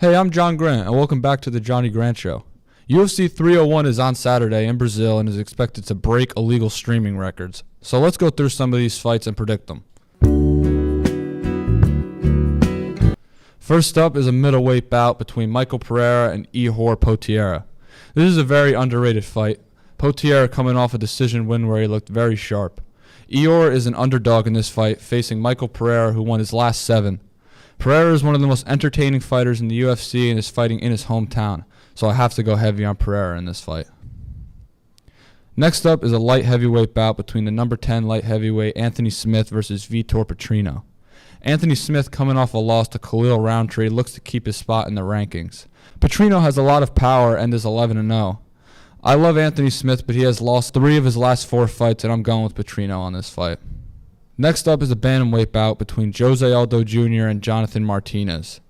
Hey, I'm John Grant, and welcome back to the Johnny Grant Show. UFC 301 is on Saturday in Brazil and is expected to break illegal streaming records. So let's go through some of these fights and predict them. First up is a middleweight bout between Michael Pereira and Ihor Petieria. This is a very underrated fight. Petieria coming off a decision win where he looked very sharp. Ihor is an underdog in this fight, facing Michael Pereira, who won his last 7. Pereira is one of the most entertaining fighters in the UFC and is fighting in his hometown, so I have to go heavy on Pereira in this fight. Next up is a light heavyweight bout between the number 10 light heavyweight Anthony Smith versus Vitor Petrino. Anthony Smith, coming off a loss to Khalil Roundtree, looks to keep his spot in the rankings. Petrino has a lot of power and is 11-0. I love Anthony Smith, but he has lost 3 of his last 4 fights, and I'm going with Petrino on this fight. Next up is a bantamweight bout between Jose Aldo Jr. and Jonathan Martinez.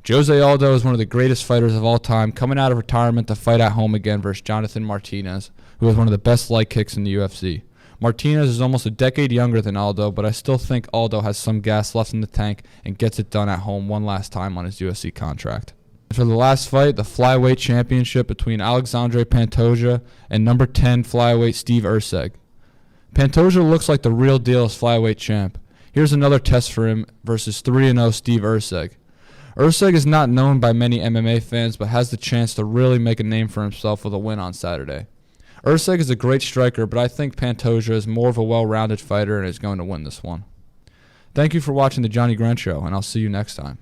Jose Aldo is one of the greatest fighters of all time, coming out of retirement to fight at home again versus Jonathan Martinez, who has one of the best light kicks in the UFC. Martinez is almost a decade younger than Aldo, but I still think Aldo has some gas left in the tank and gets it done at home one last time on his UFC contract. For the last fight, the Flyweight Championship between Alexandre Pantoja and number 10 Flyweight Steve Erceg. Pantoja looks like the real deal as Flyweight champ. Here's another test for him versus 3-0 Steve Erceg. Erceg is not known by many MMA fans, but has the chance to really make a name for himself with a win on Saturday. Erceg is a great striker, but I think Pantoja is more of a well-rounded fighter and is going to win this one. Thank you for watching the Johnny Grant Show, and I'll see you next time.